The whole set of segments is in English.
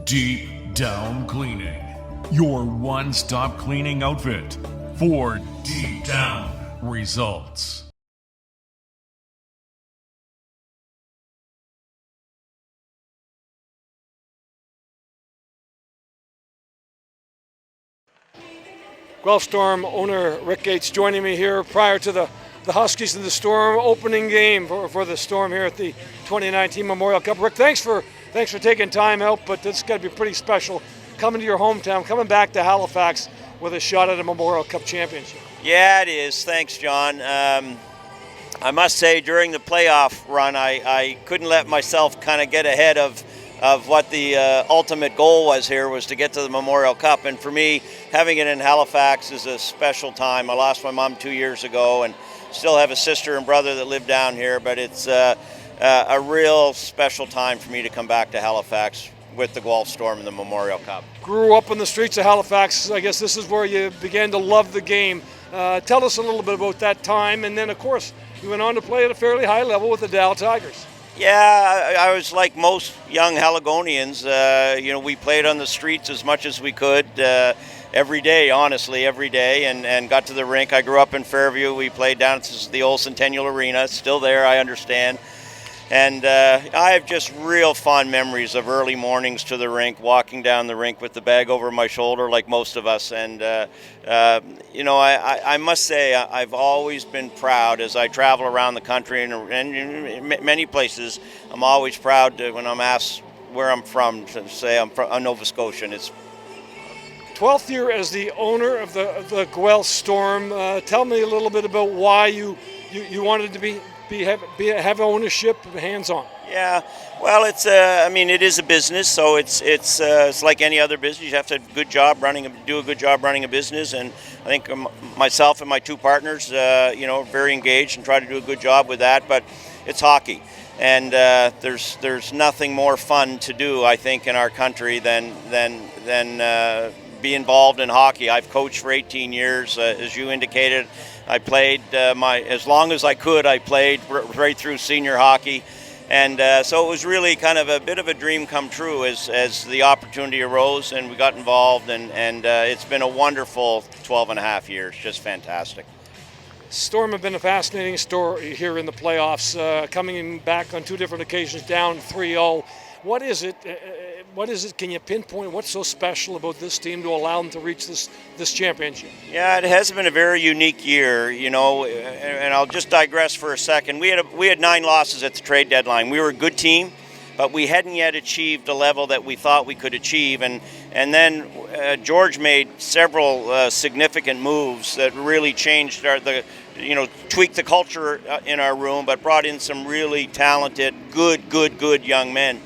Deep Down Cleaning, your one-stop cleaning outfit for deep down results. Guelph Storm owner Rick Gaetz joining me here prior to the Huskies and the Storm opening game for the Storm here at the 2019 Memorial Cup. Rick, thanks for taking time out, but it's got to be pretty special coming to your hometown, coming back to Halifax with a shot at a Memorial Cup championship. Yeah, it is. Thanks, John. I must say, during the playoff run, I couldn't let myself kind of get ahead of what the ultimate goal was to get to the Memorial Cup. And for me, having it in Halifax is a special time. I lost my mom 2 years ago and still have a sister and brother that live down here, but it's a real special time for me to come back to Halifax with the Guelph Storm and the Memorial Cup. Grew up in the streets of Halifax. I guess this is where you began to love the game. Tell us a little bit about that time, and then, of course, you went on to play at a fairly high level with the Dal Tigers. Yeah, I was like most young Haligonians. We played on the streets as much as we could every day, honestly, every day, and got to the rink. I grew up in Fairview. We played down at the old Centennial Arena. It's still there, I understand. And I have just real fond memories of early mornings to the rink, walking down the rink with the bag over my shoulder like most of us. And, I must say I've always been proud as I travel around the country and in many places. I'm always proud when I'm asked where I'm from to say I'm from Nova Scotian. It's 12th year as the owner of the Guelph Storm. Tell me a little bit about why you wanted to have ownership, hands-on. Yeah, well, it is a business, so it's like any other business. You have to do a good job running a business, and I think myself and my two partners, very engaged and try to do a good job with that. But it's hockey, and there's nothing more fun to do, I think, in our country than be involved in hockey. I've coached for 18 years, as you indicated. I played as long as I could. I played right through senior hockey, and so it was really kind of a bit of a dream come true as the opportunity arose, and we got involved, and it's been a wonderful 12 and a half years, just fantastic. Storm have been a fascinating story here in the playoffs, coming back on two different occasions, down 3-0. What is it? Can you pinpoint what's so special about this team to allow them to reach this championship? Yeah, it has been a very unique year, and I'll just digress for a second. We had 9 losses at the trade deadline. We were a good team, but we hadn't yet achieved the level that we thought we could achieve. And then George made several significant moves that really changed tweaked the culture in our room, but brought in some really talented, good young men.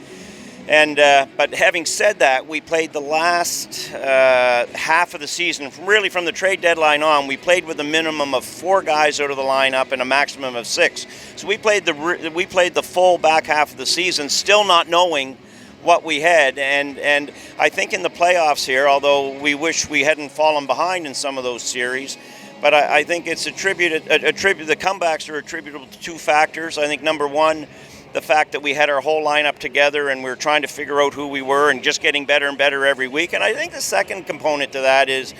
And but having said that, we played the last half of the season, really from the trade deadline on. We played with a minimum of 4 guys out of the lineup and a maximum of 6. So we played the full back half of the season, still not knowing what we had. And I think in the playoffs here, although we wish we hadn't fallen behind in some of those series, but I think it's the comebacks are attributable to 2 factors. I think number one, the fact that we had our whole lineup together and we were trying to figure out who we were and just getting better and better every week. And I think the second component to that is,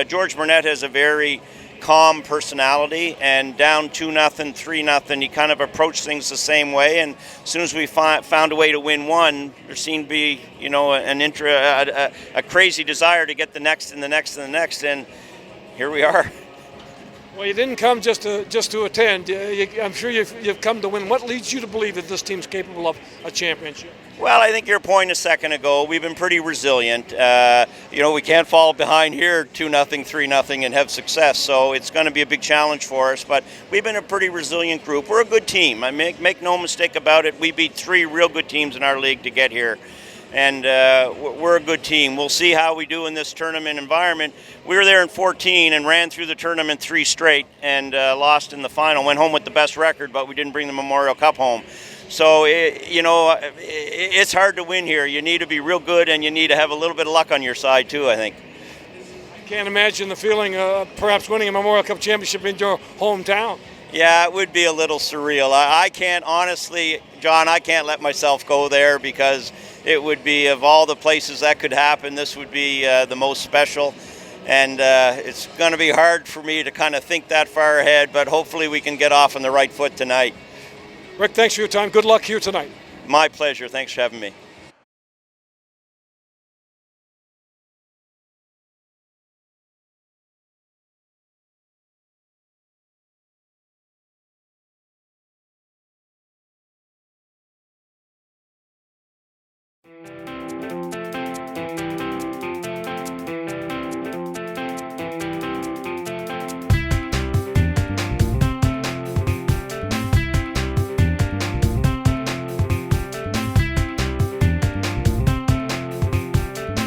George Burnett has a very calm personality, and down 2-0, 3-0, he kind of approached things the same way. And as soon as we found a way to win one, there seemed to be, a crazy desire to get the next and the next and the next. And here we are. Well, you didn't come just to attend. I'm sure you've come to win. What leads you to believe that this team's capable of a championship? Well, I think your point a second ago, we've been pretty resilient. We can't fall behind here 2-0, 3-0 and have success. So it's going to be a big challenge for us. But we've been a pretty resilient group. We're a good team. I make no mistake about it. We beat 3 real good teams in our league to get here. And we're a good team. We'll see how we do in this tournament environment. We were there in 14 and ran through the tournament 3 straight and lost in the final. Went home with the best record, but we didn't bring the Memorial Cup home. So, it's hard to win here. You need to be real good, and you need to have a little bit of luck on your side, too, I think. I can't imagine the feeling of perhaps winning a Memorial Cup championship in your hometown. Yeah, it would be a little surreal. I can't, honestly, John, I can't let myself go there because it would be, of all the places that could happen, this would be the most special. And it's going to be hard for me to kind of think that far ahead, but hopefully we can get off on the right foot tonight. Rick, thanks for your time. Good luck here tonight. My pleasure. Thanks for having me.